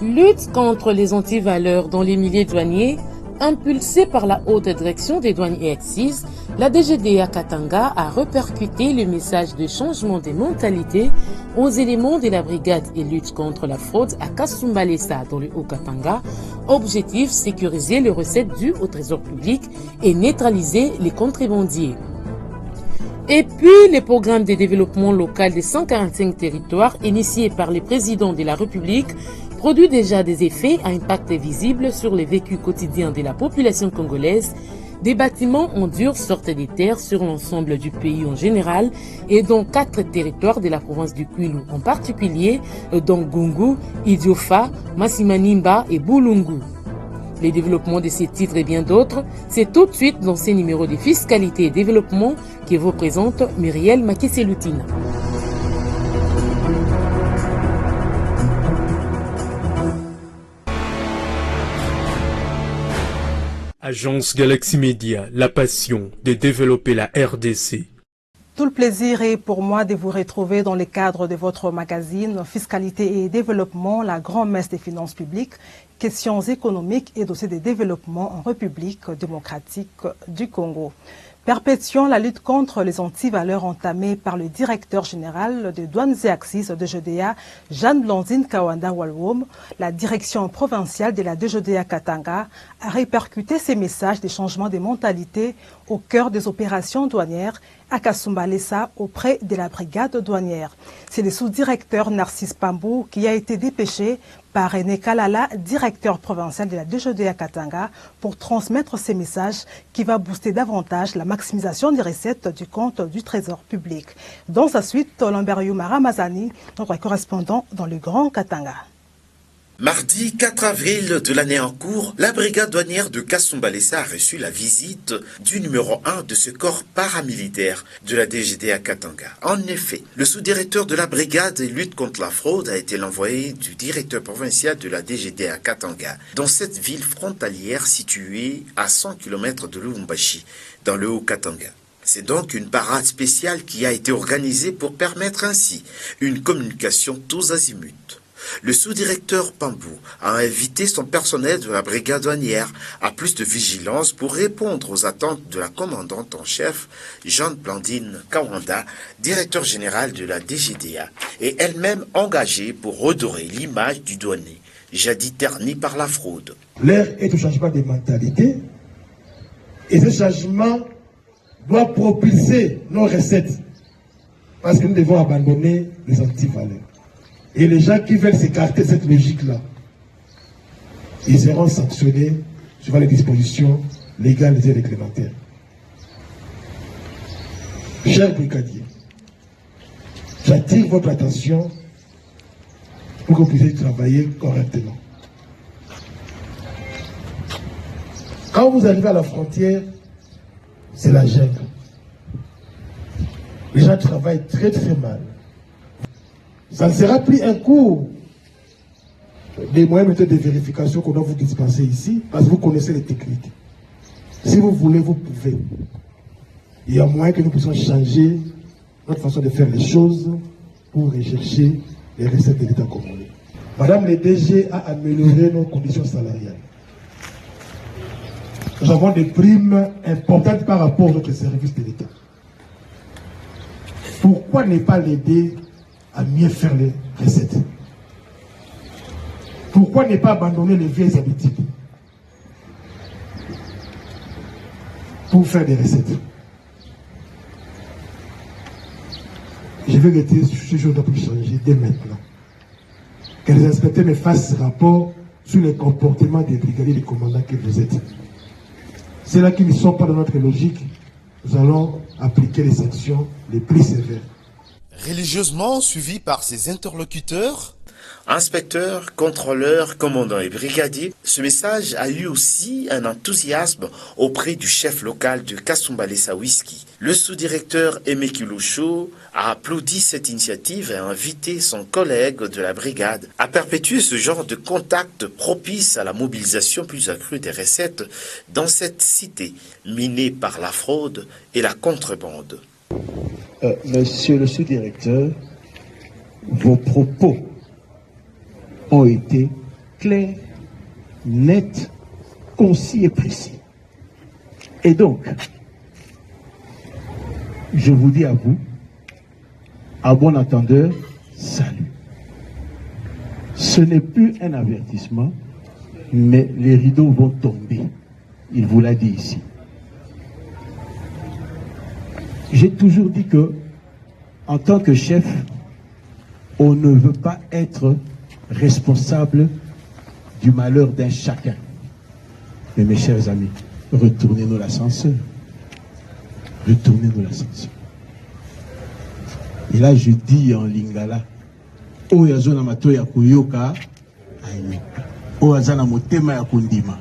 Lutte contre les antivaleurs dans les milliers douaniers. Impulsée par la haute direction des douanes et excises, la DGDA Katanga a répercuté le message de changement des mentalités aux éléments de la brigade et lutte contre la fraude à Kasumbalesa dans le Haut-Katanga. Objectif, sécuriser les recettes dues au trésor public et neutraliser les contrebandiers. Et puis, les programmes de développement local des 145 territoires initiés par les présidents de la République produit déjà des effets à impact visible sur le vécu quotidien de la population congolaise. Des bâtiments en dur sortent des terres sur l'ensemble du pays en général et dans 4 territoires de la province du Kwilu en particulier, dont Gungu, Idiofa, Masimanimba et Bulungu. Les développements de ces titres et bien d'autres, c'est tout de suite dans ces numéros de fiscalité et développement que vous présente Muriel Makiselutina. Agence Galaxy Media, la passion de développer la RDC. Tout le plaisir est pour moi de vous retrouver dans le cadre de votre magazine Fiscalité et développement, la grand-messe des finances publiques, questions économiques et dossiers de développement en République démocratique du Congo. Perpétuant la lutte contre les antivaleurs entamée par le directeur général de Douanes et Axis de DGDA, Jeanne-Blandine Kawanda-Walwom, la direction provinciale de la DGDA Katanga a répercuté ces messages des changements de mentalité au cœur des opérations douanières à Kasumbalesa auprès de la brigade douanière. C'est le sous-directeur Narcisse Pambou qui a été dépêché par René Kalala, directeur provincial de la DGDA Katanga, pour transmettre ces messages qui va booster davantage la maximisation des recettes du compte du Trésor public. Dans sa suite, Lambert Maramazani, notre correspondant dans le Grand Katanga. Mardi 4 avril de l'année en cours, la brigade douanière de Kasumbalesa a reçu la visite du numéro 1 de ce corps paramilitaire de la DGDA Katanga. En effet, le sous-directeur de la brigade et lutte contre la fraude a été l'envoyé du directeur provincial de la DGDA Katanga, dans cette ville frontalière située à 100 km de Lubumbashi, dans le Haut-Katanga. C'est donc une parade spéciale qui a été organisée pour permettre ainsi une communication tous azimuts. Le sous-directeur Pambou a invité son personnel de la brigade douanière à plus de vigilance pour répondre aux attentes de la commandante en chef, Jeanne-Blandine Kawanda, directeur général de la DGDA, et elle-même engagée pour redorer l'image du douanier, jadis terni par la fraude. L'heure est au changement de mentalité, et ce changement doit propulser nos recettes, parce que nous devons abandonner les antivaleurs. Et les gens qui veulent s'écarter de cette logique-là, ils seront sanctionnés suivant les dispositions légales et réglementaires. Chers brigadiers, j'attire votre attention pour que vous puissiez travailler correctement. Quand vous arrivez à la frontière, c'est la jungle. Les gens travaillent très très mal. Ça ne sera plus un cours des moyens méthodes de vérification qu'on doit vous dispenser ici, parce que vous connaissez les techniques. Si vous voulez, vous pouvez. Il y a moyen que nous puissions changer notre façon de faire les choses pour rechercher les recettes de l'État congolais. Madame le DG a amélioré nos conditions salariales. Nous avons des primes importantes par rapport aux autres services de l'État. Pourquoi ne pas l'aider à mieux faire les recettes? Pourquoi ne pas abandonner les vieilles habitudes pour faire des recettes? Je vais retirer ce jour pour changer dès maintenant. Que les inspecteurs me fassent rapport sur le comportement des brigadiers et des commandants que vous êtes. C'est là qu'ils ne sont pas dans notre logique. Nous allons appliquer les sanctions les plus sévères. Religieusement suivi par ses interlocuteurs, Inspecteurs, contrôleurs, commandants et brigadiers, ce message a eu aussi un enthousiasme auprès du chef local de Kasumbalesa Whisky. Le sous-directeur Aimé Kiloucho a applaudi cette initiative et a invité son collègue de la brigade à perpétuer ce genre de contact propice à la mobilisation plus accrue des recettes dans cette cité minée par la fraude et la contrebande. Monsieur le sous-directeur, vos propos ont été clair, net, concis et précis. Et donc, je vous dis à vous, à bon entendeur, salut. Ce n'est plus un avertissement, mais les rideaux vont tomber. Il vous l'a dit ici. J'ai toujours dit que, en tant que chef, on ne veut pas être responsable du malheur d'un chacun. Mais mes chers amis, retournez-nous l'ascenseur. Retournez-nous l'ascenseur. Et là, je dis en lingala, Oyazona mato ya kuyoka, aimeka. Oyazana motema ya kundima.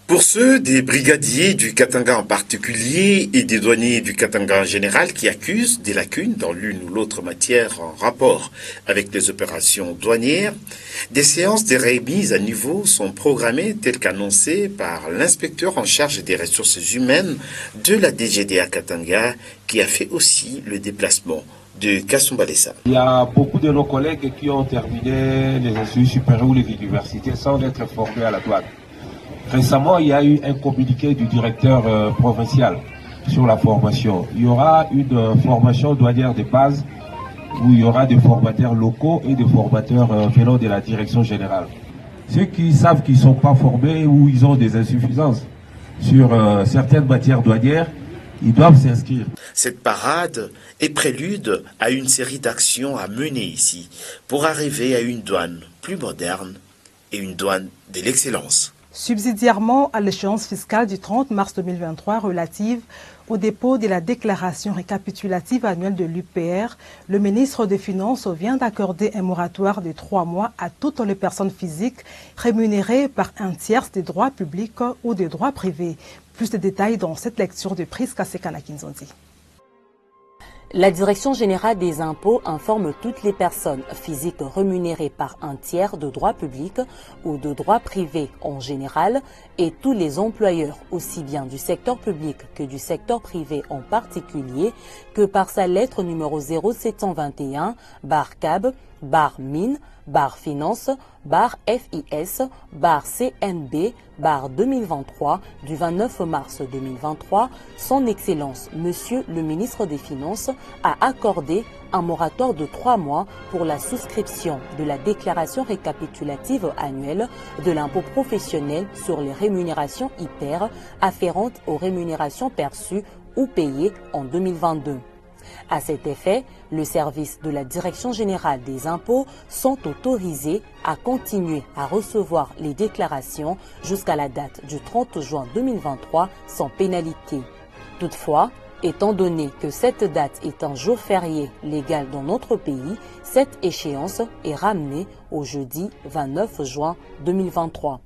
Pour ceux des brigadiers du Katanga en particulier et des douaniers du Katanga en général qui accusent des lacunes dans l'une ou l'autre matière en rapport avec les opérations douanières, des séances de remise à niveau sont programmées telles qu'annoncées par l'inspecteur en charge des ressources humaines de la DGDA Katanga qui a fait aussi le déplacement de Kasumba Lessa. Il y a beaucoup de nos collègues qui ont terminé les instituts supérieurs ou les universités sans être formés à la douane. Récemment, il y a eu un communiqué du directeur provincial sur la formation. Il y aura une formation douanière de base où il y aura des formateurs locaux et des formateurs venant de la direction générale. Ceux qui savent qu'ils ne sont pas formés ou ils ont des insuffisances sur certaines matières douanières, ils doivent s'inscrire. Cette parade est prélude à une série d'actions à mener ici pour arriver à une douane plus moderne et une douane de l'excellence. Subsidiairement à l'échéance fiscale du 30 mars 2023 relative au dépôt de la déclaration récapitulative annuelle de l'UPR, le ministre des Finances vient d'accorder un moratoire de 3 mois à toutes les personnes physiques rémunérées par un tiers des droits publics ou des droits privés. Plus de détails dans cette lecture de Priska Sekana Kinzondi. La Direction générale des impôts informe toutes les personnes physiques rémunérées par un tiers de droit public ou de droit privé en général et tous les employeurs aussi bien du secteur public que du secteur privé en particulier que par sa lettre numéro 0721/CAB/mine finance FIS CNB 2023 du 29 mars 2023, son Excellence Monsieur le ministre des Finances a accordé un moratoire de 3 mois pour la souscription de la déclaration récapitulative annuelle de l'impôt professionnel sur les rémunérations hyper afférentes aux rémunérations perçues ou payées en 2022. À cet effet, le service de la Direction générale des impôts sont autorisés à continuer à recevoir les déclarations jusqu'à la date du 30 juin 2023 sans pénalité. Toutefois, étant donné que cette date est un jour férié légal dans notre pays, cette échéance est ramenée au jeudi 29 juin 2023.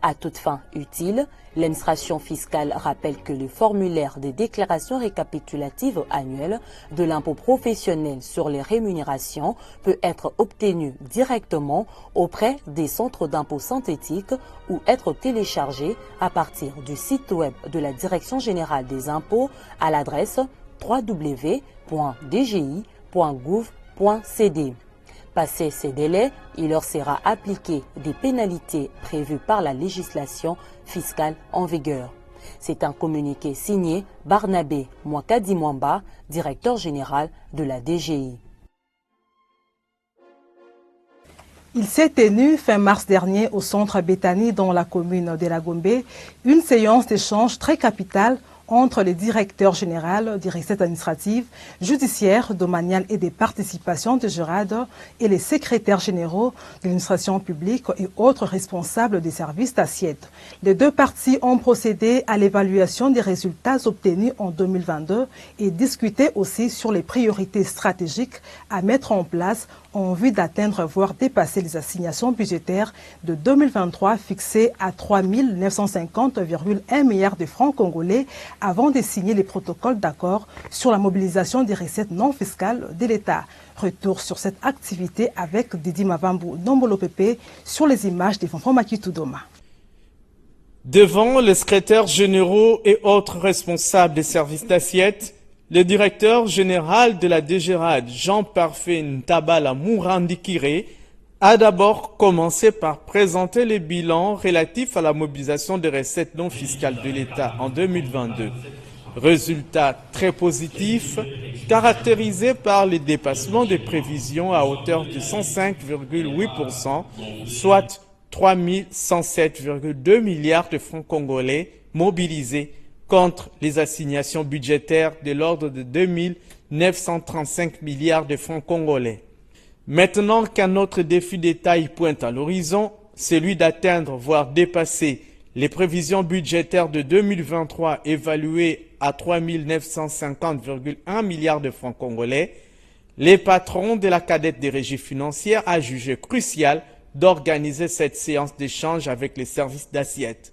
À toute fin utile, l'administration fiscale rappelle que le formulaire des déclarations récapitulatives annuelles de l'impôt professionnel sur les rémunérations peut être obtenu directement auprès des centres d'impôt synthétiques ou être téléchargé à partir du site web de la Direction générale des impôts à l'adresse www.dgi.gouv.cd. Passé ces délais, il leur sera appliqué des pénalités prévues par la législation fiscale en vigueur. C'est un communiqué signé Barnabé Mwakadi Mwamba, directeur général de la DGI. Il s'est tenu fin mars dernier au centre Béthanie dans la commune de La Gombe une séance d'échange très capitale entre les directeurs généraux des recettes administratives, judiciaires, domaniales et des participations de Jurade et les secrétaires généraux de l'administration publique et autres responsables des services d'assiette. Les deux parties ont procédé à l'évaluation des résultats obtenus en 2022 et discuté aussi sur les priorités stratégiques à mettre en place en vue d'atteindre voire dépasser les assignations budgétaires de 2023 fixées à 3 950,1 milliards de francs congolais avant de signer les protocoles d'accord sur la mobilisation des recettes non fiscales de l'État. Retour sur cette activité avec Didi Mavambu Nombolo Pepe sur les images de Fonfon Makitoudoma. Devant les secrétaires généraux et autres responsables des services d'assiette, le directeur général de la DGRAD, Jean-Parfait Ntabala Mourandikire, a d'abord commencé par présenter les bilans relatifs à la mobilisation des recettes non fiscales de l'État en 2022. Résultat très positif, caractérisé par les dépassements des prévisions à hauteur de 105,8%, soit 3107,2 milliards de francs congolais mobilisés contre les assignations budgétaires de l'ordre de 2935 milliards de francs congolais. Maintenant qu'un autre défi de taille pointe à l'horizon, celui d'atteindre voire dépasser les prévisions budgétaires de 2023 évaluées à 3950,1 milliards de francs congolais, les patrons de la cadette des régies financières a jugé crucial d'organiser cette séance d'échange avec les services d'assiette.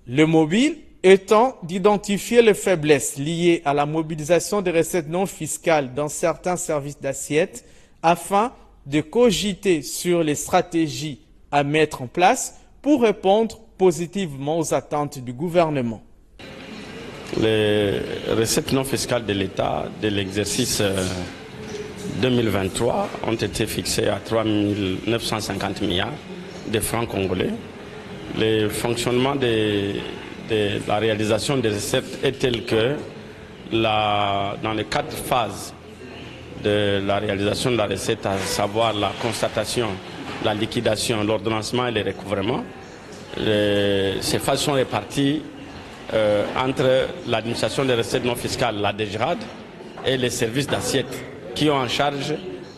Le mobile étant d'identifier les faiblesses liées à la mobilisation des recettes non fiscales dans certains services d'assiette afin de cogiter sur les stratégies à mettre en place pour répondre positivement aux attentes du gouvernement. Les recettes non fiscales de l'État de l'exercice 2023 ont été fixées à 3 950 milliards de francs congolais. Le fonctionnement de la réalisation des recettes est tel que dans les 4 phases de la réalisation de la recette, à savoir la constatation, la liquidation, l'ordonnancement et le recouvrement, ces phases sont réparties entre l'administration des recettes non fiscales, la DGRAD, et les services d'assiette qui ont en charge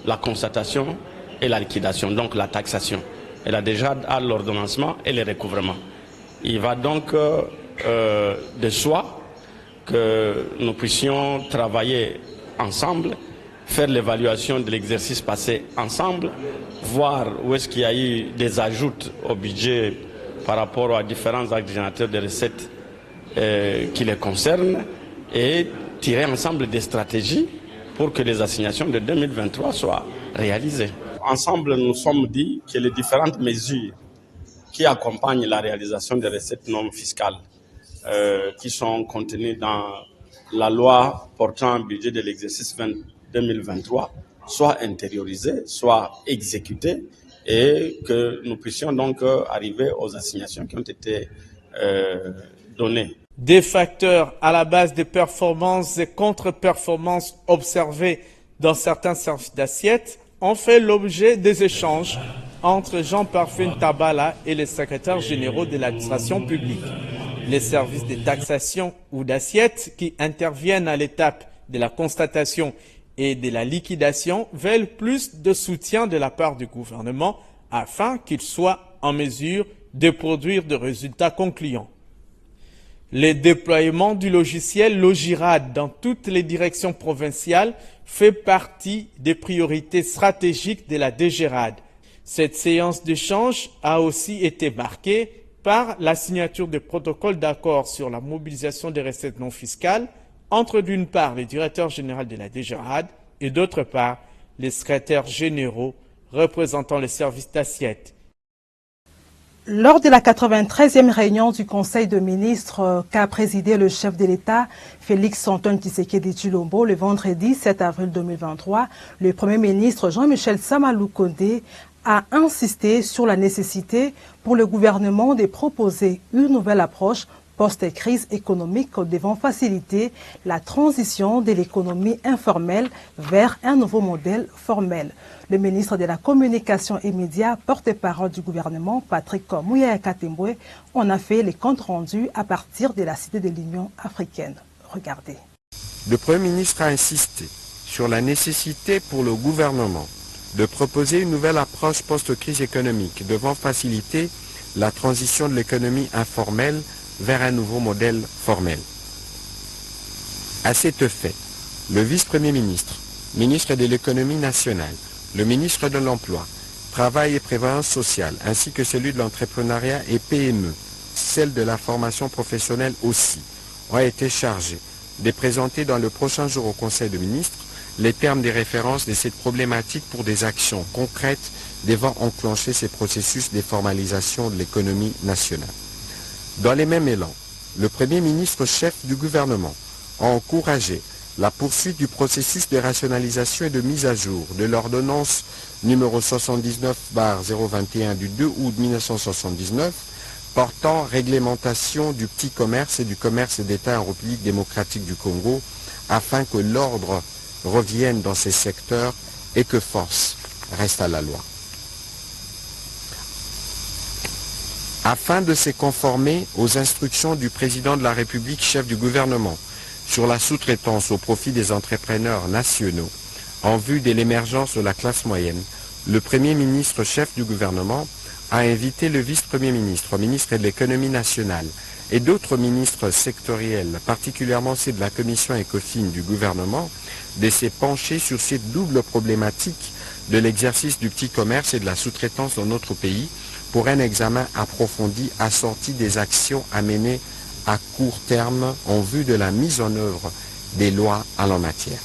la constatation et la liquidation, donc la taxation. Et la DGRAD a l'ordonnancement et le recouvrement. Il va donc de soi que nous puissions travailler ensemble, faire l'évaluation de l'exercice passé ensemble, voir où est-ce qu'il y a eu des ajouts au budget par rapport aux différents actes générateurs de recettes qui les concernent et tirer ensemble des stratégies pour que les assignations de 2023 soient réalisées. Ensemble, nous sommes dit que les différentes mesures qui accompagnent la réalisation des recettes non fiscales qui sont contenues dans la loi portant un budget de l'exercice 2023 soient intériorisées, soient exécutées et que nous puissions donc arriver aux assignations qui ont été données. Des facteurs à la base des performances et contre-performances observées dans certains services d'assiette ont fait l'objet des échanges entre Jean-Parfait Ntabala et les secrétaires généraux de l'administration publique. Les services de taxation ou d'assiette qui interviennent à l'étape de la constatation et de la liquidation veulent plus de soutien de la part du gouvernement afin qu'il soit en mesure de produire des résultats concluants. Le déploiement du logiciel Logirad dans toutes les directions provinciales fait partie des priorités stratégiques de la DGRAD. Cette séance d'échange a aussi été marquée par la signature de protocoles d'accord sur la mobilisation des recettes non fiscales entre d'une part le directeur général de la DGRAD et d'autre part les secrétaires généraux représentant les services d'assiette. Lors de la 93e réunion du Conseil de ministres qu'a présidé le chef de l'État, Félix Antoine Tshisekedi Tshilombo, le vendredi 7 avril 2023, le Premier ministre Jean-Michel Samalou Kondé a insisté sur la nécessité pour le gouvernement de proposer une nouvelle approche post-crise économique devant faciliter la transition de l'économie informelle vers un nouveau modèle formel. Le ministre de la Communication et Médias, porte-parole du gouvernement, Patrick Mouyaya Katembwe, en a fait les comptes rendus à partir de la Cité de l'Union africaine. Regardez. Le Premier ministre a insisté sur la nécessité pour le gouvernement de proposer une nouvelle approche post-crise économique devant faciliter la transition de l'économie informelle vers un nouveau modèle formel. À cet effet, le vice-premier ministre, ministre de l'économie nationale, le ministre de l'Emploi, Travail et Prévoyance sociale, ainsi que celui de l'entrepreneuriat et PME, celle de la formation professionnelle aussi, ont été chargés de présenter dans le prochain jour au Conseil des ministres les termes des références de cette problématique pour des actions concrètes devant enclencher ces processus de formalisation de l'économie nationale. Dans les mêmes élans, le Premier ministre chef du gouvernement a encouragé la poursuite du processus de rationalisation et de mise à jour de l'ordonnance numéro 79/021 du 2 août 1979 portant réglementation du petit commerce et du commerce d'État en République démocratique du Congo afin que l'ordre revienne dans ces secteurs et que force reste à la loi. Afin de se conformer aux instructions du président de la République, chef du gouvernement, sur la sous-traitance au profit des entrepreneurs nationaux, en vue de l'émergence de la classe moyenne, le Premier ministre chef du gouvernement a invité le vice-premier ministre, ministre de l'économie nationale et d'autres ministres sectoriels, particulièrement ceux de la commission ECOFIN du gouvernement, de se pencher sur cette double problématique de l'exercice du petit commerce et de la sous-traitance dans notre pays pour un examen approfondi assorti des actions à mener à court terme en vue de la mise en œuvre des lois en la matière.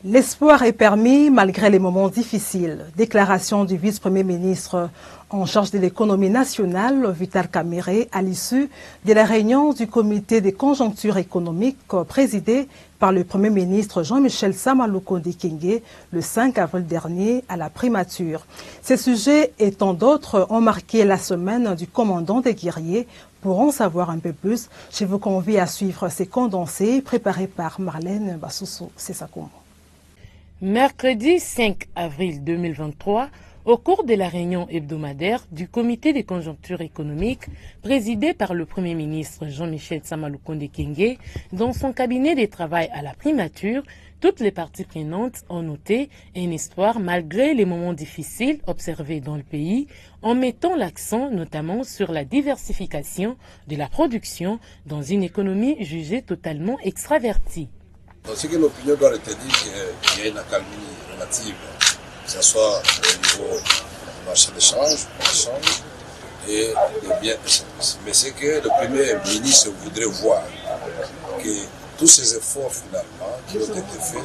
L'espoir est permis malgré les moments difficiles. Déclaration du vice-premier ministre en charge de l'économie nationale, Vital Kamerhe, à l'issue de la réunion du comité des conjonctures économiques présidé par le premier ministre Jean-Michel Sama-Lukonde Kyenge le 5 avril dernier à la primature. Ces sujets et tant d'autres ont marqué la semaine du commandant des guerriers. Pour en savoir un peu plus, je vous convie à suivre ces condensés préparés par Marlène Bassoussou-Sessakomo. Mercredi 5 avril 2023, au cours de la réunion hebdomadaire du comité des conjonctures économiques présidé par le Premier ministre Jean-Michel Sama-Lukonde Kyenge, dans son cabinet de travail à la primature, toutes les parties prenantes ont noté un espoir malgré les moments difficiles observés dans le pays, en mettant l'accent notamment sur la diversification de la production dans une économie jugée totalement extravertie. Ce que l'opinion doit retenir, c'est qu'il y a une accalmie relative, que ce soit au niveau du marché d'échange, et des biens et services. Mais c'est que le Premier ministre voudrait voir que tous ces efforts finalement qui ont été faits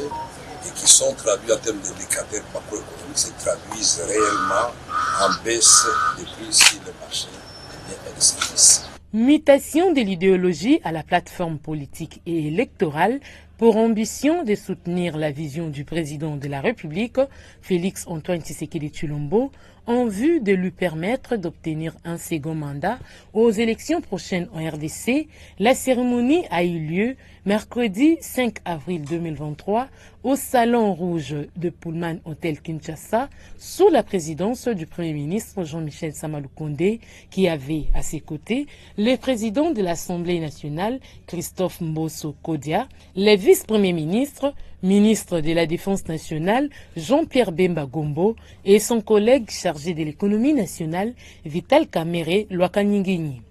et qui sont traduits en termes d'indicateurs macroéconomiques se traduisent réellement en baisse des prix sur le marché des biens et des services. Mutation de l'idéologie à la plateforme politique et électorale pour ambition de soutenir la vision du président de la République, Félix Antoine Tshisekedi Tshilombo, en vue de lui permettre d'obtenir un second mandat aux élections prochaines en RDC. La cérémonie a eu lieu mercredi 5 avril 2023 au Salon Rouge de Pullman Hotel Kinshasa sous la présidence du Premier ministre Jean-Michel Sama-Lukonde qui avait à ses côtés le président de l'Assemblée nationale Christophe Mbosso Kodia, les vice-premiers ministres, ministre de la Défense nationale Jean-Pierre Bemba Gombo et son collègue chargé de l'économie nationale Vital Kamerhe Lwakanyingini.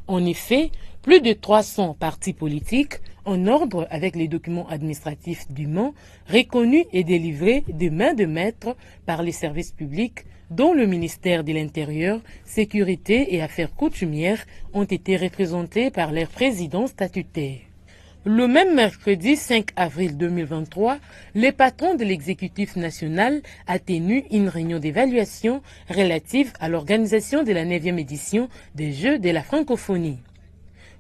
En effet, plus de 300 partis politiques, en ordre avec les documents administratifs dûment reconnus et délivrés de main de maître par les services publics, dont le ministère de l'Intérieur, Sécurité et Affaires coutumières, ont été représentés par leurs présidents statutaires. Le même mercredi 5 avril 2023, le patron de l'exécutif national a tenu une réunion d'évaluation relative à l'organisation de la 9e édition des Jeux de la francophonie.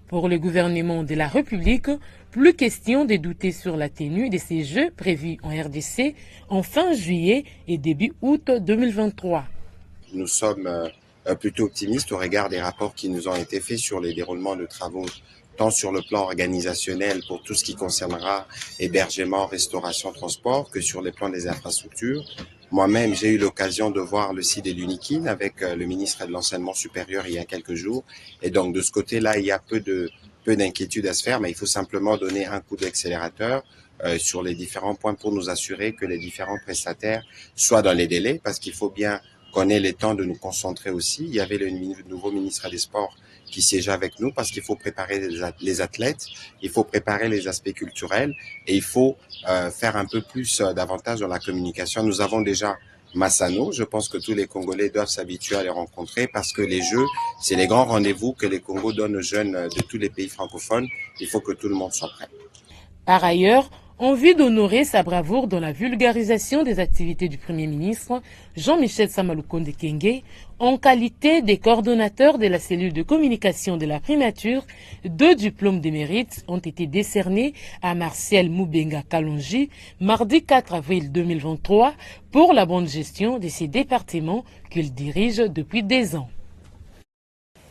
Pour le gouvernement de la République, plus question de douter sur la tenue de ces Jeux prévus en RDC en fin juillet et début août 2023. Nous sommes plutôt optimistes au regard des rapports qui nous ont été faits sur les déroulements de travaux, tant sur le plan organisationnel pour tout ce qui concernera hébergement, restauration, transport, que sur les plans des infrastructures. Moi-même, j'ai eu l'occasion de voir le site de l'UNIKIN avec le ministre de l'Enseignement supérieur il y a quelques jours. Et donc, de ce côté-là, il y a peu d'inquiétude à se faire, mais il faut simplement donner un coup d'accélérateur sur les différents points pour nous assurer que les différents prestataires soient dans les délais, parce qu'il faut bien qu'on ait le temps de nous concentrer aussi. Il y avait le nouveau ministre des Sports qui siégeait avec nous parce qu'il faut préparer les athlètes, il faut préparer les aspects culturels et il faut faire un peu plus davantage dans la communication. Nous avons déjà Massano, je pense que tous les Congolais doivent s'habituer à les rencontrer parce que les Jeux, c'est les grands rendez-vous que les Congos donnent aux jeunes de tous les pays francophones. Il faut que tout le monde soit prêt. Par ailleurs, En vue d'honorer sa bravoure dans la vulgarisation des activités du Premier ministre, Jean-Michel Samalukonde Kenge, en qualité des coordonnateurs de la cellule de communication de la primature, 2 diplômes de mérite ont été décernés à Martial Moubenga Kalonji, mardi 4 avril 2023, pour la bonne gestion de ces départements qu'il dirige depuis des ans.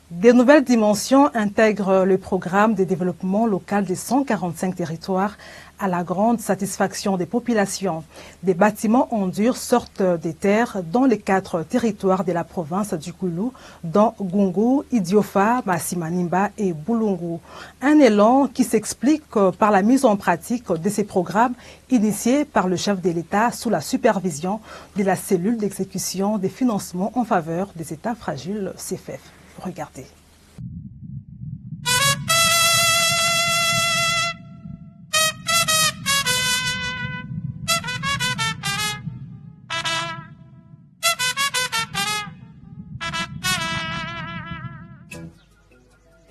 Des nouvelles dimensions intègrent le programme de développement local des 145 territoires à la grande satisfaction des populations. Des bâtiments en dur sortent des terres dans les 4 territoires de la province du Kwilu, dont Gungu, Idiofa, Masimanimba et Bulungu. Un élan qui s'explique par la mise en pratique de ces programmes initiés par le chef de l'État sous la supervision de la cellule d'exécution des financements en faveur des États fragiles CFF. Regardez.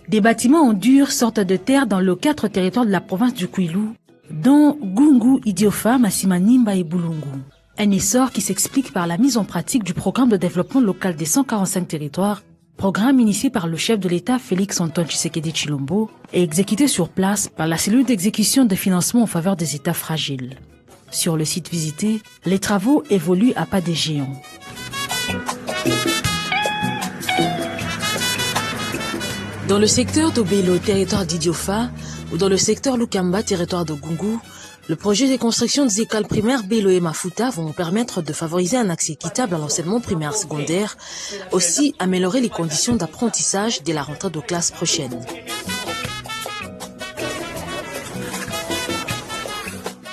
Des bâtiments en dur sortent de terre dans les 4 territoires de la province du Kwilu, dont Gungu, Idiofa, Masimanimba et Bulungu. Un essor qui s'explique par la mise en pratique du programme de développement local des 145 territoires, programme initié par le chef de l'État Félix Antoine Tshisekedi Tshilombo et exécuté sur place par la cellule d'exécution des financements en faveur des États fragiles. Sur le site visité, les travaux évoluent à pas des géants. Dans le secteur d'Obelo, territoire d'Idiofa, ou dans le secteur Lukamba, territoire de Gungu, le projet de construction des écoles primaires Belo et Mafuta vont permettre de favoriser un accès équitable à l'enseignement primaire secondaire, aussi améliorer les conditions d'apprentissage dès la rentrée de classe prochaine.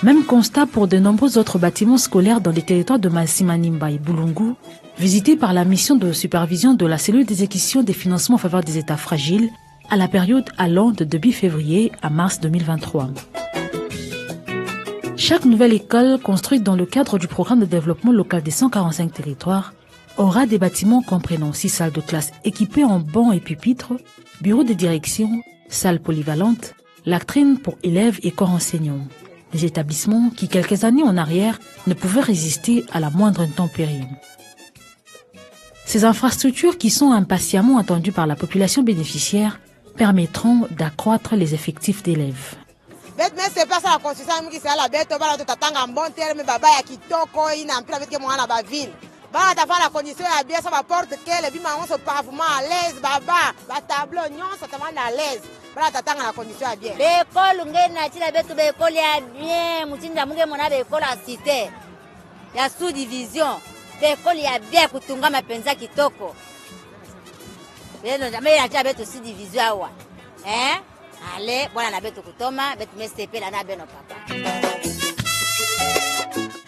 Même constat pour de nombreux autres bâtiments scolaires dans les territoires de Masimanimba et Bulungu, visités par la mission de supervision de la cellule d'exécution des financements en faveur des États fragiles à la période allant de début février à mars 2023. Chaque nouvelle école construite dans le cadre du programme de développement local des 145 territoires aura des bâtiments comprenant 6 salles de classe équipées en bancs et pupitres, bureaux de direction, salles polyvalentes, latrines pour élèves et corps enseignants. Des établissements qui, quelques années en arrière, ne pouvaient résister à la moindre intempérie. Ces infrastructures qui sont impatiemment attendues par la population bénéficiaire permettront d'accroître les effectifs d'élèves.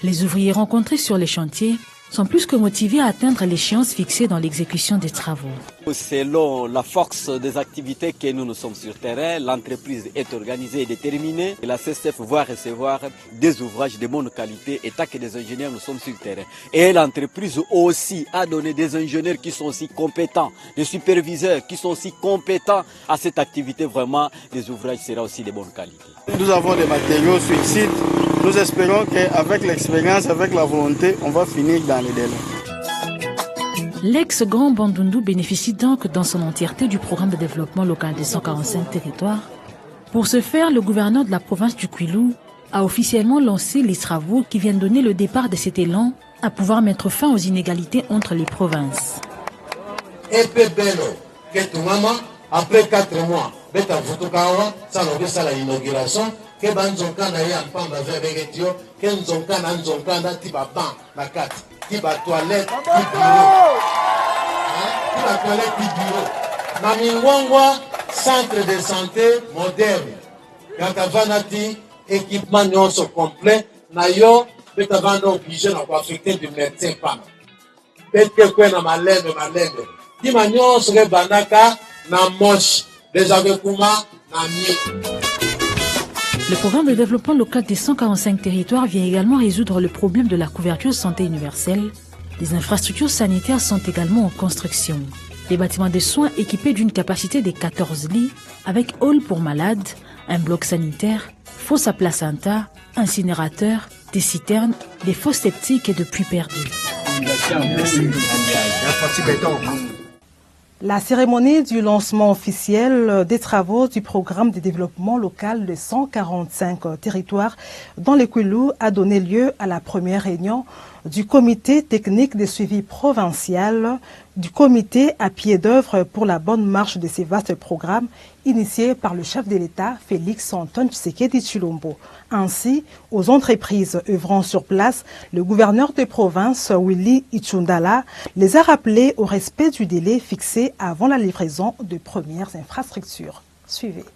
Les ouvriers rencontrés sur les chantiers sont plus que motivés à atteindre l'échéance fixée dans l'exécution des travaux. Selon la force des activités que nous sommes sur terrain, l'entreprise est organisée et déterminée. Et la CSF va recevoir des ouvrages de bonne qualité et tant que des ingénieurs nous sommes sur terrain. Et l'entreprise aussi a donné des ingénieurs qui sont aussi compétents, des superviseurs qui sont aussi compétents à cette activité. Vraiment, les ouvrages seront aussi de bonne qualité. Nous avons des matériaux sur le site. Nous espérons qu'avec l'expérience, avec la volonté, on va finir dans les délais. L'ex-Grand Bandundu bénéficie donc dans son entièreté du programme de développement local des 145 territoires. Pour ce faire, le gouverneur de la province du Kwilu a officiellement lancé les travaux qui viennent donner le départ de cet élan à pouvoir mettre fin aux inégalités entre les provinces. Après 4 mois, ça la inauguration. Que banzonka na ya mpamba avec Dieu, que nzonka na nzonka na tiba ban na kati, tiba toilette, tiba toilette bureau. Na Mingwangwa, centre de santé moderne. Gatavanati, équipement nyonso complet. Na yo, betavana obligé na ko affecter du médecin pam. Betke kwe na malembe. Tima nyonso ke banaka na moche, des avekuma na mi. Le programme de développement local des 145 territoires vient également résoudre le problème de la couverture santé universelle. Les infrastructures sanitaires sont également en construction. Les bâtiments de soins équipés d'une capacité de 14 lits, avec hall pour malades, un bloc sanitaire, fosse à placenta, incinérateur, des citernes, des fosses septiques et de puits perdus. La cérémonie du lancement officiel des travaux du programme de développement local de 145 territoires dans les Kwilu a donné lieu à la première réunion du comité technique de suivi provincial du comité à pied d'œuvre pour la bonne marche de ces vastes programmes initiés par le chef de l'État Félix Antoine Tshisekedi Tshilombo. Ainsi, aux entreprises œuvrant sur place, le gouverneur de province Willy Ichundala les a rappelés au respect du délai fixé avant la livraison de premières infrastructures. Suivez.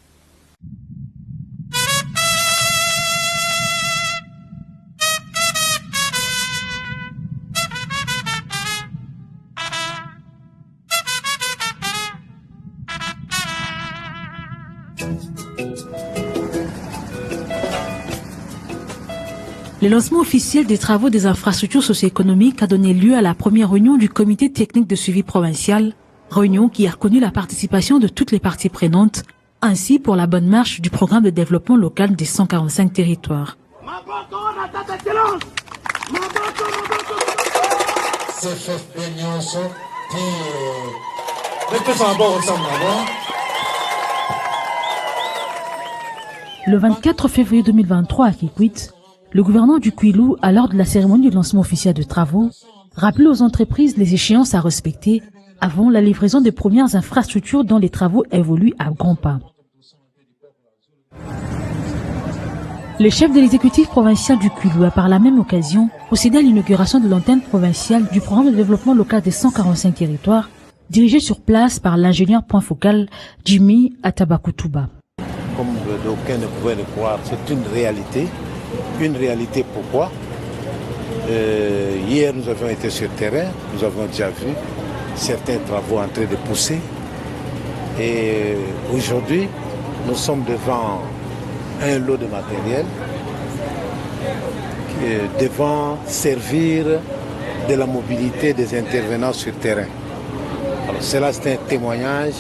Le lancement officiel des travaux des infrastructures socio-économiques a donné lieu à la première réunion du comité technique de suivi provincial, réunion qui a reconnu la participation de toutes les parties prenantes, ainsi pour la bonne marche du programme de développement local des 145 territoires. Le 24 février 2023 à Kikwit, le gouverneur du Kwilu, à l'heure de la cérémonie du lancement officiel de travaux, rappelait aux entreprises les échéances à respecter avant la livraison des premières infrastructures dont les travaux évoluent à grands pas. Le chef de l'exécutif provincial du Kwilu a par la même occasion procédé à l'inauguration de l'antenne provinciale du programme de développement local des 145 territoires, dirigé sur place par l'ingénieur point focal Jimmy Atabakutuba. Comme d'aucuns ne pouvaient le croire, c'est une réalité. Une réalité pourquoi hier nous avions été sur le terrain, nous avons déjà vu certains travaux en train de pousser et aujourd'hui nous sommes devant un lot de matériel qui devant servir de la mobilité des intervenants sur le terrain. Alors cela c'est un témoignage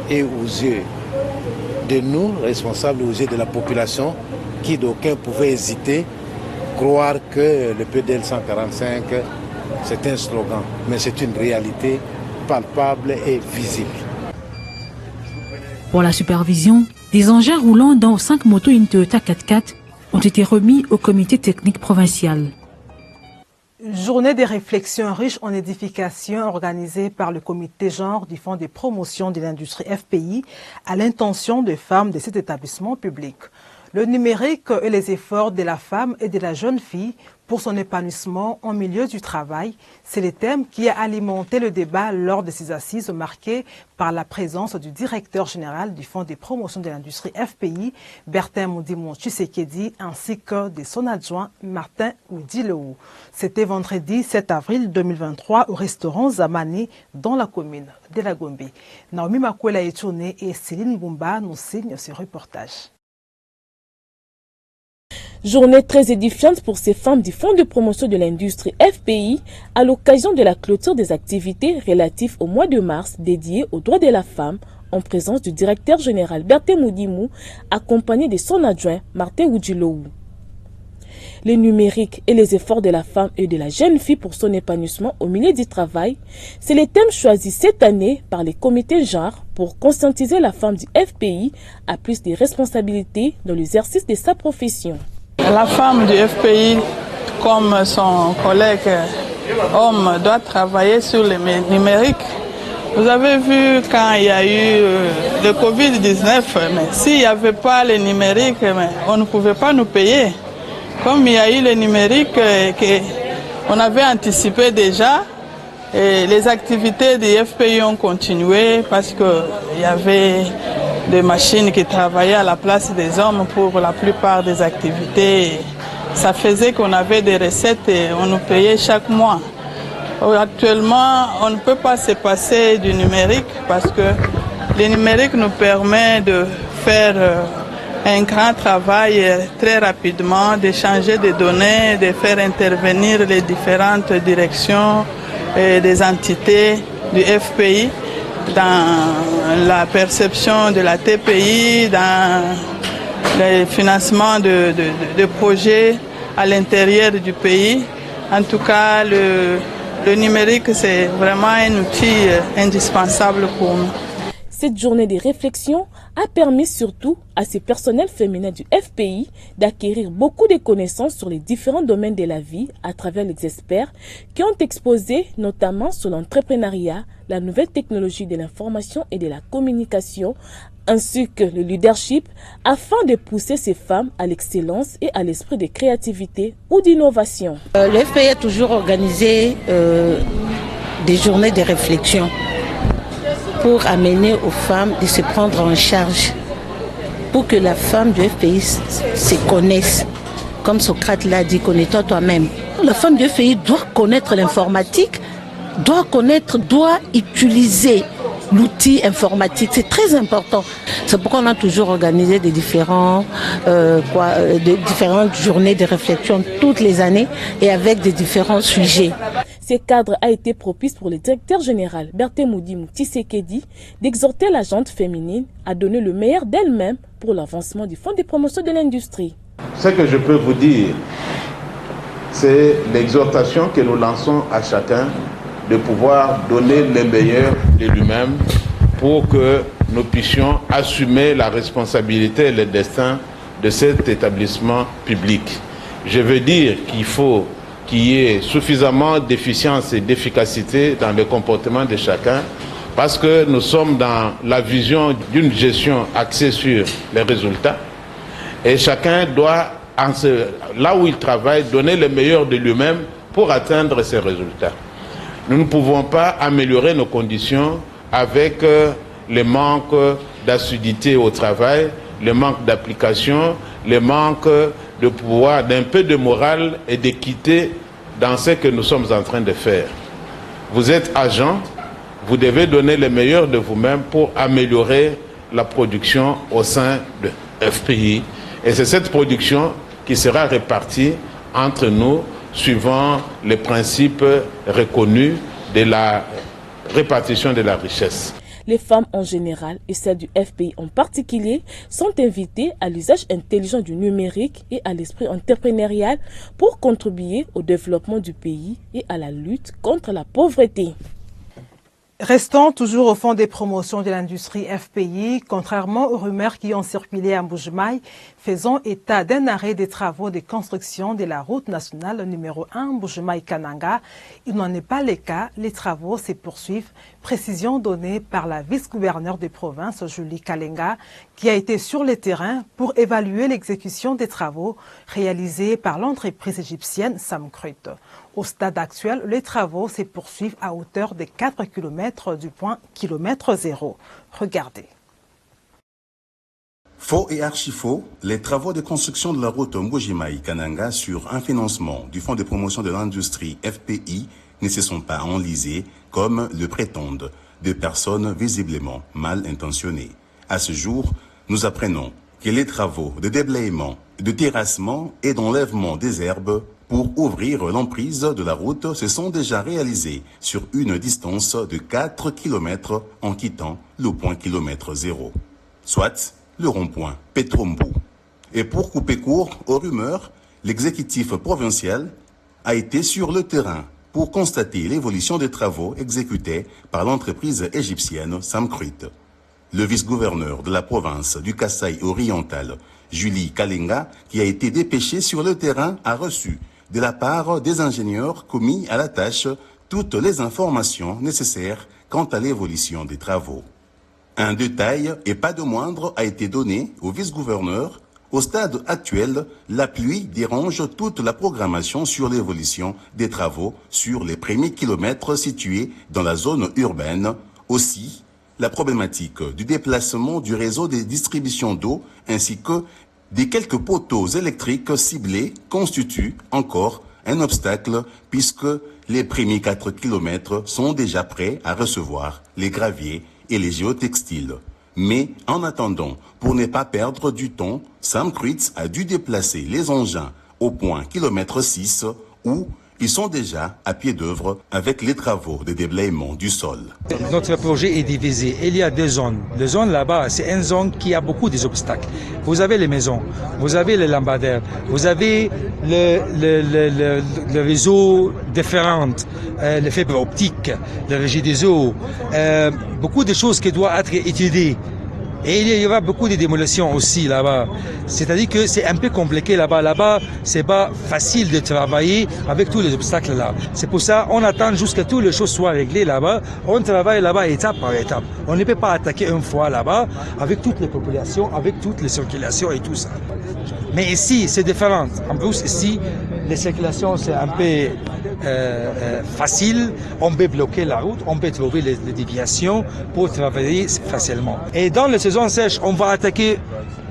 et aux yeux de nous, responsables, aux yeux de la population, qui d'aucuns pouvaient hésiter, croire que le PDL 145 c'est un slogan, mais c'est une réalité palpable et visible. Pour la supervision, des engins roulants dans 5 motos et une Toyota 4x4 ont été remis au comité technique provincial. Journée de réflexion riche en édification organisée par le comité genre du Fonds de promotion de l'industrie FPI à l'intention des femmes de cet établissement public. Le numérique et les efforts de la femme et de la jeune fille pour son épanouissement en milieu du travail, c'est le thème qui a alimenté le débat lors de ces assises marquées par la présence du directeur général du Fonds de promotion de l'industrie FPI, Bertin Moudimon Tshisekedi, ainsi que de son adjoint Martin Oudilou. C'était vendredi 7 avril 2023 au restaurant Zamani dans la commune de la Gombe. Naomi Makwela Etoune et Céline Goumba nous signent ce reportage. Journée très édifiante pour ces femmes du Fonds de promotion de l'industrie FPI à l'occasion de la clôture des activités relatives au mois de mars dédiées aux droits de la femme en présence du directeur général Bertin Moudimou accompagné de son adjoint Martin Oudjilou. Les numériques et les efforts de la femme et de la jeune fille pour son épanouissement au milieu du travail, c'est le thème choisi cette année par les comités genre pour conscientiser la femme du FPI à plus de responsabilités dans l'exercice de sa profession. La femme du FPI, comme son collègue homme, doit travailler sur le numérique. Vous avez vu quand il y a eu le Covid-19, mais s'il n'y avait pas le numérique, on ne pouvait pas nous payer. Comme il y a eu le numérique qu'on avait anticipé déjà, et les activités du FPI ont continué parce qu'il y avait des machines qui travaillaient à la place des hommes pour la plupart des activités. Ça faisait qu'on avait des recettes et on nous payait chaque mois. Actuellement, on ne peut pas se passer du numérique parce que le numérique nous permet de faire un grand travail très rapidement, d'échanger des données, de faire intervenir les différentes directions et des entités du FPI dans la perception de la TPI, dans le financement de projets à l'intérieur du pays. En tout cas, le numérique, c'est vraiment un outil indispensable pour nous. Cette journée de réflexion a permis surtout à ces personnels féminins du FPI d'acquérir beaucoup de connaissances sur les différents domaines de la vie à travers les experts qui ont exposé notamment sur l'entrepreneuriat, la nouvelle technologie de l'information et de la communication, ainsi que le leadership, afin de pousser ces femmes à l'excellence et à l'esprit de créativité ou d'innovation. Le FPI a toujours organisé des journées de réflexion pour amener aux femmes de se prendre en charge, pour que la femme du FPI se connaisse. Comme Socrate l'a dit, connais-toi toi-même. La femme du FPI doit connaître l'informatique, doit utiliser l'outil informatique. C'est très important. C'est pourquoi on a toujours organisé des différentes journées de réflexion toutes les années et avec des différents sujets. Ce cadre a été propice pour le directeur général Berthe-Moudi Tshisekedi d'exhorter la gente féminine à donner le meilleur d'elle-même pour l'avancement du Fonds de promotion de l'industrie. Ce que je peux vous dire, c'est l'exhortation que nous lançons à chacun de pouvoir donner le meilleur de lui-même pour que nous puissions assumer la responsabilité et le destin de cet établissement public. Je veux dire qu'il faut qu'il y ait suffisamment d'efficience et d'efficacité dans le comportement de chacun, parce que nous sommes dans la vision d'une gestion axée sur les résultats, et chacun doit, là où il travaille, donner le meilleur de lui-même pour atteindre ces résultats. Nous ne pouvons pas améliorer nos conditions avec le manque d'assiduité au travail, le manque d'application, le manque de pouvoir, d'un peu de morale et d'équité dans ce que nous sommes en train de faire. Vous êtes agent, vous devez donner le meilleur de vous-même pour améliorer la production au sein de FPI. Et c'est cette production qui sera répartie entre nous suivant les principes reconnus de la répartition de la richesse. Les femmes en général et celles du FPI en particulier sont invitées à l'usage intelligent du numérique et à l'esprit entrepreneurial pour contribuer au développement du pays et à la lutte contre la pauvreté. Restons toujours au fond des promotions de l'industrie FPI. Contrairement aux rumeurs qui ont circulé à Mbuji-Mayi, faisons état d'un arrêt des travaux de construction de la route nationale numéro 1 Mbuji-Mayi-Kananga. Il n'en est pas le cas. Les travaux se poursuivent. Précision donnée par la vice-gouverneure de province, Julie Kalenga, qui a été sur le terrain pour évaluer l'exécution des travaux réalisés par l'entreprise égyptienne Samkrut. Au stade actuel, les travaux se poursuivent à hauteur de 4 km du point kilomètre zéro. Regardez. Faux et archi-faux, les travaux de construction de la route Mbuji-Mayi-Kananga sur un financement du Fonds de promotion de l'industrie FPI ne se sont pas enlisés comme le prétendent des personnes visiblement mal intentionnées. À ce jour, nous apprenons que les travaux de déblayement, de terrassement et d'enlèvement des herbes pour ouvrir l'emprise de la route se sont déjà réalisés sur une distance de 4 km en quittant le point kilomètre zéro, soit le rond-point Petrombu. Et pour couper court aux rumeurs, l'exécutif provincial a été sur le terrain pour constater l'évolution des travaux exécutés par l'entreprise égyptienne Samkrut. Le vice-gouverneur de la province du Kasaï oriental, Julie Kalenga, qui a été dépêché sur le terrain, a reçu de la part des ingénieurs commis à la tâche toutes les informations nécessaires quant à l'évolution des travaux. Un détail, et pas de moindre, a été donné au vice-gouverneur. Au stade actuel, la pluie dérange toute la programmation sur l'évolution des travaux sur les premiers kilomètres situés dans la zone urbaine. Aussi, la problématique du déplacement du réseau de distribution d'eau ainsi que des quelques poteaux électriques ciblés constituent encore un obstacle puisque les premiers 4 km sont déjà prêts à recevoir les graviers et les géotextiles. Mais en attendant, pour ne pas perdre du temps, Samkrut a dû déplacer les engins au point kilomètre 6 où Ils sont déjà à pied d'œuvre avec les travaux de déblayement du sol. Notre projet est divisé. Il y a deux zones. La zone là-bas, c'est une zone qui a beaucoup d'obstacles. Vous avez les maisons, vous avez les lampadaires, vous avez le réseau différent, les fibres optiques, le régie des eaux, beaucoup de choses qui doivent être étudiées. Et il y aura beaucoup de démolitions aussi là-bas. C'est-à-dire que c'est un peu compliqué là-bas. Là-bas, c'est pas facile de travailler avec tous les obstacles là. C'est pour ça qu'on attend jusqu'à que toutes les choses soient réglées là-bas. On travaille là-bas étape par étape. On ne peut pas attaquer une fois là-bas avec toutes les populations, avec toutes les circulations et tout ça. Mais ici, c'est différent. En plus, ici, les circulations, c'est un peu facile. On peut bloquer la route, on peut trouver les déviations pour travailler facilement. Et dans la saison sèche, on va attaquer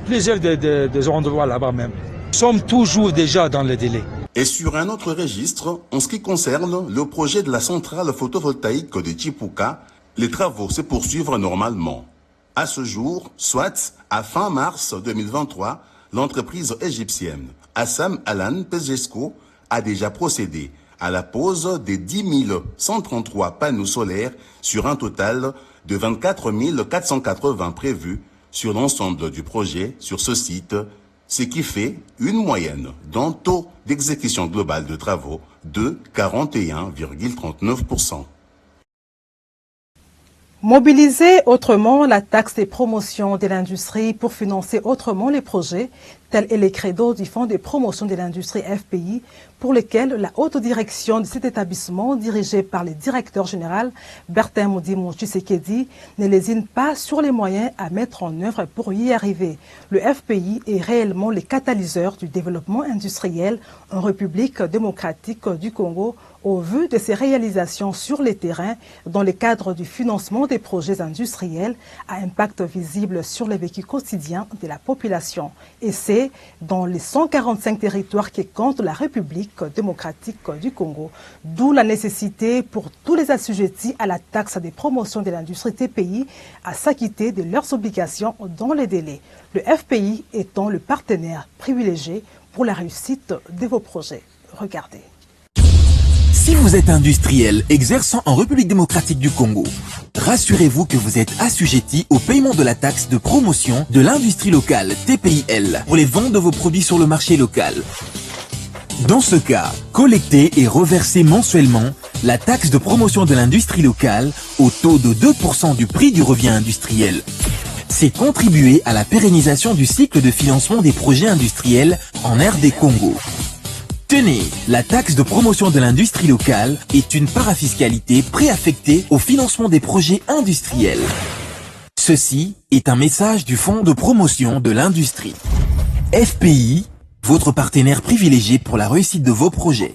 plusieurs des endroits là-bas même. Nous sommes toujours déjà dans le délai. Et sur un autre registre, en ce qui concerne le projet de la centrale photovoltaïque de Chipuka, les travaux se poursuivent normalement. À ce jour, soit à fin mars 2023, l'entreprise égyptienne Assam Alan Pesesco a déjà procédé à la pose des 10 133 panneaux solaires sur un total de 24 480 prévus sur l'ensemble du projet sur ce site, ce qui fait une moyenne d'un taux d'exécution globale de travaux de 41,39%. Mobiliser autrement la taxe des promotions de l'industrie pour financer autrement les projets, tel est le credo du Fonds de promotion de l'industrie FPI, pour lequel la haute direction de cet établissement, dirigée par le directeur général Bertin Moudimou Tshisekedi, ne lésine pas sur les moyens à mettre en œuvre pour y arriver. Le FPI est réellement le catalyseur du développement industriel en République démocratique du Congo, au vu de ses réalisations sur les terrains dans le cadre du financement des projets industriels à impact visible sur le vécu quotidien de la population. Et c'est dans les 145 territoires qui comptent la République démocratique du Congo. D'où la nécessité pour tous les assujettis à la taxe des promotions de l'industrie TPI à s'acquitter de leurs obligations dans les délais. Le FPI étant le partenaire privilégié pour la réussite de vos projets. Regardez. Si vous êtes industriel exerçant en République démocratique du Congo, rassurez-vous que vous êtes assujetti au paiement de la taxe de promotion de l'industrie locale TPIL pour les ventes de vos produits sur le marché local. Dans ce cas, collectez et reversez mensuellement la taxe de promotion de l'industrie locale au taux de 2% du prix du revient industriel. C'est contribuer à la pérennisation du cycle de financement des projets industriels en RD Congo. Tenez, la taxe de promotion de l'industrie locale est une parafiscalité préaffectée au financement des projets industriels. Ceci est un message du Fonds de promotion de l'industrie. FPI, votre partenaire privilégié pour la réussite de vos projets.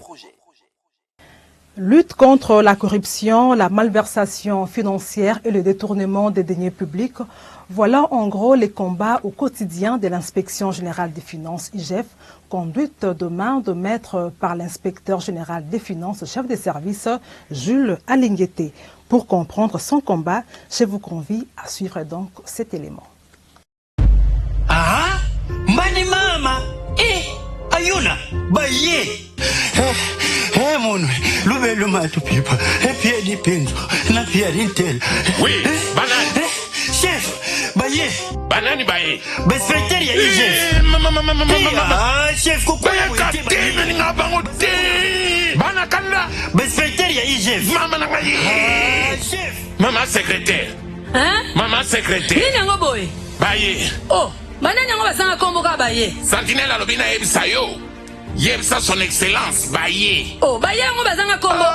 Lutte contre la corruption, la malversation financière et le détournement des deniers publics, voilà en gros les combats au quotidien de l'Inspection générale des finances IGF, conduite de main de maître par l'inspecteur général des finances, chef des services, Jules Alingueté. Pour comprendre son combat, je vous convie à suivre donc cet élément. Ah, Mani Mama, Ayuna, Baye. Mon le luma tu pipa et puis di pinzo na pia d'intel oui banane chef baye banane baye inspecteur ya chef chef ko baye katine nga bangote bana kanda inspecteur ya chef mama na baye chef mama secrétaire mama secrétaire nini ngo boy baye oh banane ngo basanga kombo ka baye sentinelle alobina ebisa yo Yebsa son excellence, Baye. Oh, Baye, on va zanga kombo.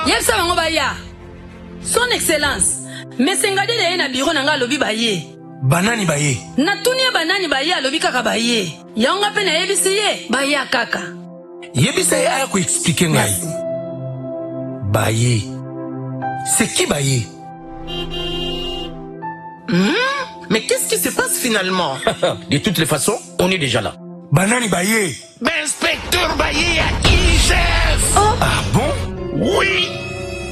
Yebsa on Baya. Son excellence. Mais c'est ngade de na bureau nanga lobi Baye. Banani Baye. Na tunia banani Baye lobi kaka Baye. Yanga pe na yebisi ye, Baye kaka. Yebisa ye a ko expliquer ngai. Baye. C'est qui Baye? Mais qu'est-ce qui se passe finalement? De toutes les façons, on est déjà là. Banani Baye. Ben inspecteur Baye à IGF. Oh. Ah bon? Oui.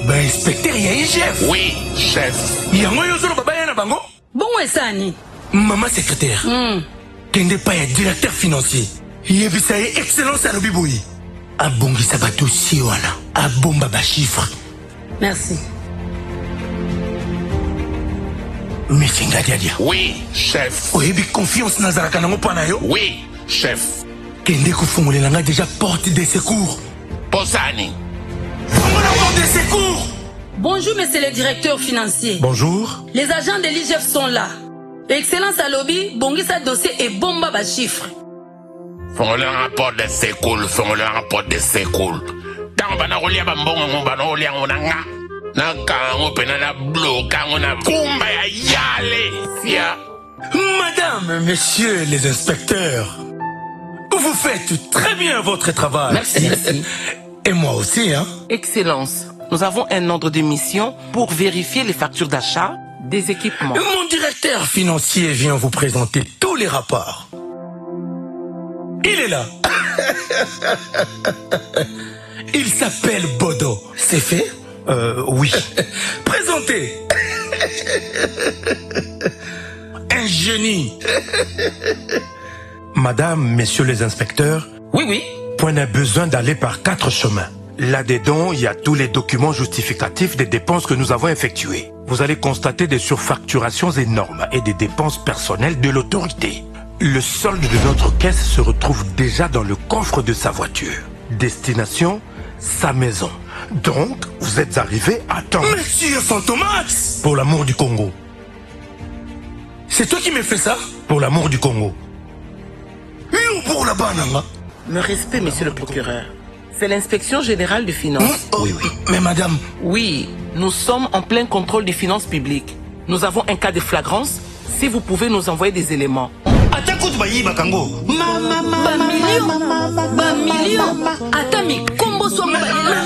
Ben inspecteur ya IGF. Oui, chef. Yango yo solo baba na bango? Bon esani. Maman secrétaire. Kende pa ya directeur financier. Yebisa ye excellence à Lobiboui. abongisa badossier wana abomba chiffre. Merci. Monsieur Ngadiadia. Oui, chef. Oyebi confiance nazaraka nango pana yo? Oui, chef. Kende kofungolela nga déjà porte de secours. Posani. Fongola porte de secours. Bonjour, monsieur le directeur financier. Bonjour. Les agents de l'IGF sont là. Excellence à lobby, bongisa dossier et bomba chiffre. Font le rapport de secours, font le rapport de secours. Tant bana rolia bambongo bana rolia onanga. Na kango pena na bloc kango na kumba ya yale. Fia. Madame, messieurs les inspecteurs, vous faites très bien votre travail. Merci. Et moi aussi, hein. Excellence, nous avons un ordre de mission pour vérifier les factures d'achat des équipements. Mon directeur financier vient vous présenter tous les rapports. Il est là. Il s'appelle Bodo. C'est fait? Oui. Présentez. Un génie. Madame, messieurs les inspecteurs. Oui. On a besoin d'aller par 4 chemins. Là-dedans, il y a tous les documents justificatifs des dépenses que nous avons effectuées. Vous allez constater des surfacturations énormes et des dépenses personnelles de l'autorité. Le solde de notre caisse se retrouve déjà dans le coffre de sa voiture. Destination, sa maison. Donc, vous êtes arrivé à temps. Monsieur Fantomas! Pour l'amour du Congo. C'est toi qui me fais ça? Pour l'amour du Congo. Ou pour la banane? Le respect, monsieur le procureur. C'est l'inspection générale des finances. Oui. Mais madame... Oui, nous sommes en plein contrôle des finances publiques. Nous avons un cas de flagrance. Si vous pouvez nous envoyer des éléments.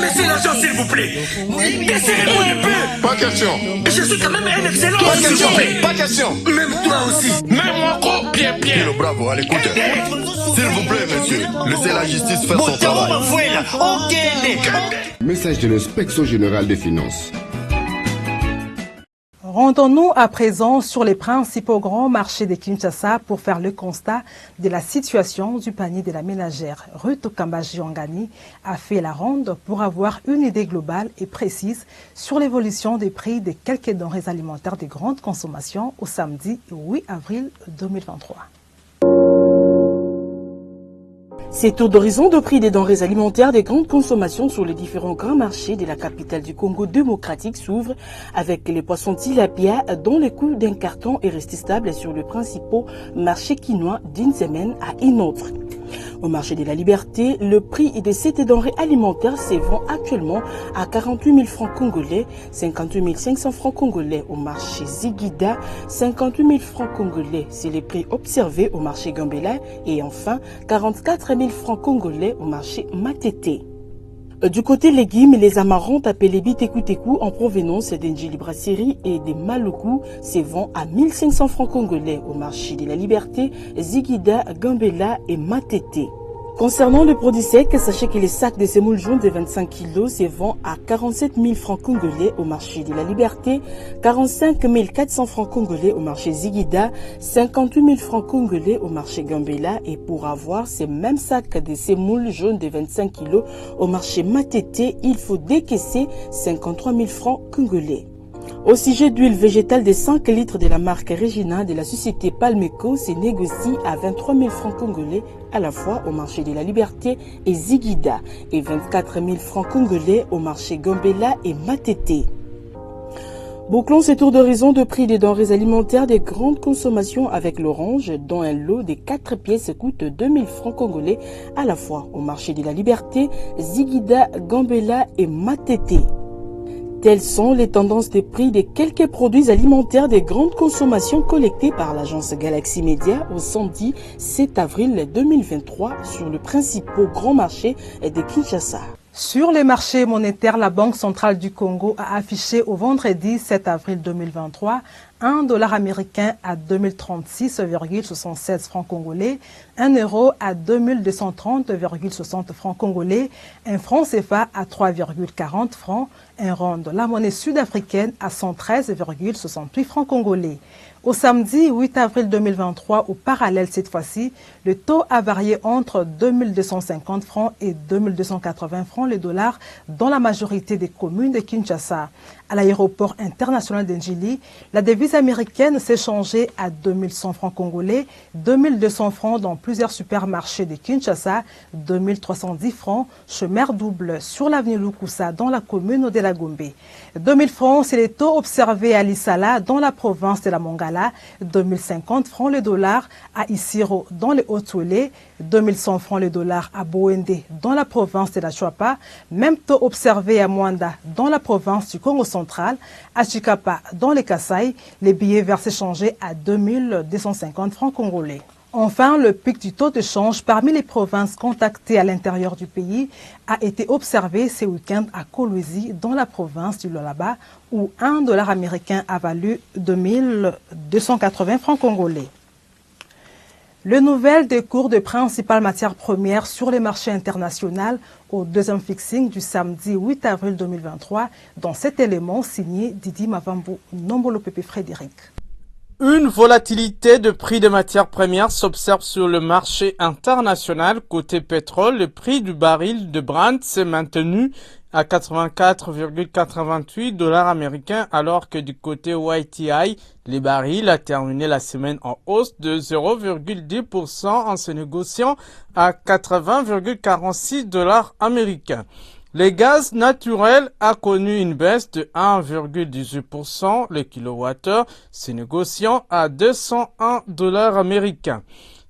Mais c'est l'agent, s'il vous plaît. Laissez-moi un peu. Pas question. Je suis quand même un excellent. Pas question. Même toi aussi. Même moi, bien. Le bravo, allez, écoutez. S'il vous plaît, monsieur, laissez la justice faire son travail. Message de l'inspection générale des finances. Rendons-nous à présent sur les principaux grands marchés de Kinshasa pour faire le constat de la situation du panier de la ménagère. Ruth Kambaji-Wangani a fait la ronde pour avoir une idée globale et précise sur l'évolution des prix de quelques denrées alimentaires de grande consommation au samedi 8 avril 2023. Ces tours d'horizon de prix des denrées alimentaires de grande consommation sur les différents grands marchés de la capitale du Congo démocratique s'ouvrent avec les poissons tilapia dont le coût d'un carton est resté stable sur le principal marché quinois d'une semaine à une autre. Au marché de la Liberté, le prix de ces denrées alimentaires se vend actuellement à 48 000 francs congolais, 58 500 francs congolais au marché Zigida, 58 000 francs congolais, c'est les prix observés au marché Gambela et enfin 44 000 francs congolais au marché Matete. Du côté légumes, les amarantes appelées Biteku en provenance d'Engeli Brasserie et de Maluku se vendent à 1500 francs congolais au marché de la Liberté, Zigida, Gambela et Matete. Concernant le produit sec, sachez que les sacs de semoule jaune de 25 kg se vendent à 47 000 francs congolais au marché de la Liberté, 45 400 francs congolais au marché Zigida, 58 000 francs congolais au marché Gambela et pour avoir ces mêmes sacs de semoule jaune de 25 kg au marché Matete, il faut décaisser 53 000 francs congolais. Au sujet d'huile végétale de 5 litres de la marque Regina de la société Palmeco se négocie à 23 000 francs congolais à la fois au marché de la Liberté et Zigida et 24 000 francs congolais au marché Gambela et Matete. Bouclons ce tour d'horizon de prix des denrées alimentaires de grande consommation avec l'orange dont un lot de 4 pièces coûte 2 000 francs congolais à la fois au marché de la Liberté, Zigida, Gambela et Matete. Telles sont les tendances de prix de quelques produits alimentaires de grande consommation collectés par l'agence Galaxy Media au samedi 7 avril 2023 sur le principal grand marché de Kinshasa. Sur les marchés monétaires, la Banque centrale du Congo a affiché au vendredi 7 avril 2023 $1 américain à 2036,76 francs congolais, 1 euro à 2230,60 francs congolais, un franc CFA à 3,40 francs, un rand de la monnaie sud-africaine à 113,68 francs congolais. Au samedi 8 avril 2023, au parallèle cette fois-ci, le taux a varié entre 2250 francs et 2280 francs le dollar dans la majorité des communes de Kinshasa. À l'aéroport international d'Ndjili, la devise américaine s'est changée à 2100 francs congolais, 2200 francs dans plusieurs supermarchés de Kinshasa, 2310 francs chemin double sur l'avenue Lukusa dans la commune de la Gombe. 2000 francs, c'est les taux observés à Lissala dans la province de la Mongala, 2050 francs le dollar à Isiro dans les Hautes-Ouélé, 2100 francs le dollar à Boende dans la province de la Chouapa, même taux observé à Mwanda dans la province du Congo central, à Chikapa dans les Kasaï, les billets versés changés à 2250 francs congolais. Enfin, le pic du taux de change parmi les provinces contactées à l'intérieur du pays a été observé ce week-end à Kolwezi, dans la province du Lualaba, où $1 américain a valu 2280 francs congolais. Le nouvel des cours de principales matières premières sur les marchés internationaux au deuxième fixing du samedi 8 avril 2023, dans cet élément signé Didi Mavambo Nombolo Pepe Frédéric. Une volatilité de prix de matières premières s'observe sur le marché international. Côté pétrole, le prix du baril de Brent s'est maintenu à 84,88 $ américains, alors que du côté WTI, les barils a terminé la semaine en hausse de 0,10% en se négociant à 80,46 $ américains. Le gaz naturel a connu une baisse de 1,18%, le kilowattheure se négociant à 201 $ américains.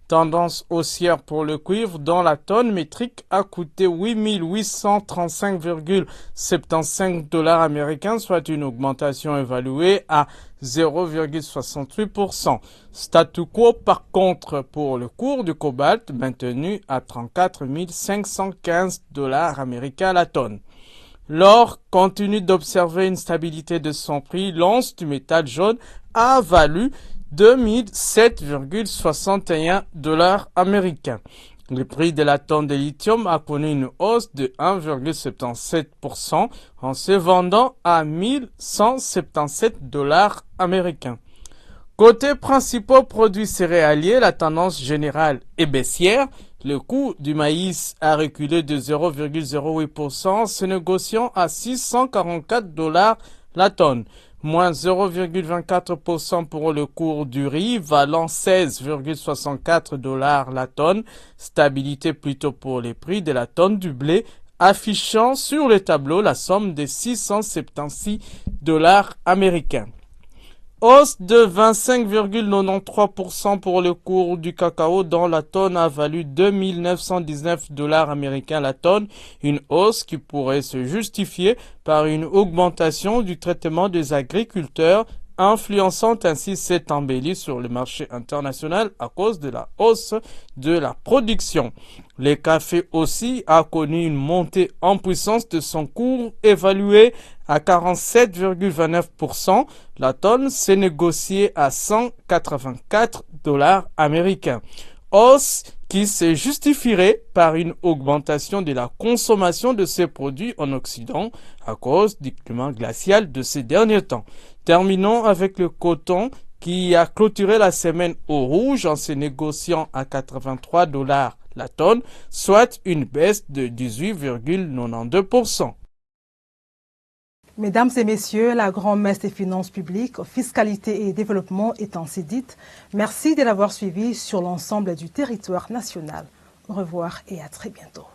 Tendance haussière pour le cuivre dont la tonne métrique a coûté 8835,75 $ américains, soit une augmentation évaluée à 0,68%. Statu quo par contre pour le cours du cobalt maintenu à 34 515 $ américains la tonne. L'or continue d'observer une stabilité de son prix. L'once du métal jaune a valu 2007,61 $ américains. Le prix de la tonne de lithium a connu une hausse de 1,77% en se vendant à 1177 $ américains. Côté principaux produits céréaliers, la tendance générale est baissière. Le coût du maïs a reculé de 0,08%, se négociant à 644 $ la tonne. Moins 0,24% pour le cours du riz, valant 16,64 $ la tonne. Stabilité plutôt pour les prix de la tonne du blé, affichant sur le tableau la somme de 676 $ américains. Hausse de 25,93% pour le cours du cacao dont la tonne a valu 2919 $ américains la tonne, une hausse qui pourrait se justifier par une augmentation du traitement des agriculteurs, influençant ainsi cette embellie sur le marché international à cause de la hausse de la production. Le café aussi a connu une montée en puissance de son cours évalué à 47,29%. La tonne s'est négociée à 184 $ américains. Hausse qui se justifierait par une augmentation de la consommation de ces produits en Occident à cause du climat glacial de ces derniers temps. Terminons avec le coton qui a clôturé la semaine au rouge en se négociant à 83 $ la tonne, soit une baisse de 18,92%. Mesdames et messieurs, la grand-messe des finances publiques, fiscalité et développement est ainsi dite. Merci de l'avoir suivi sur l'ensemble du territoire national. Au revoir et à très bientôt.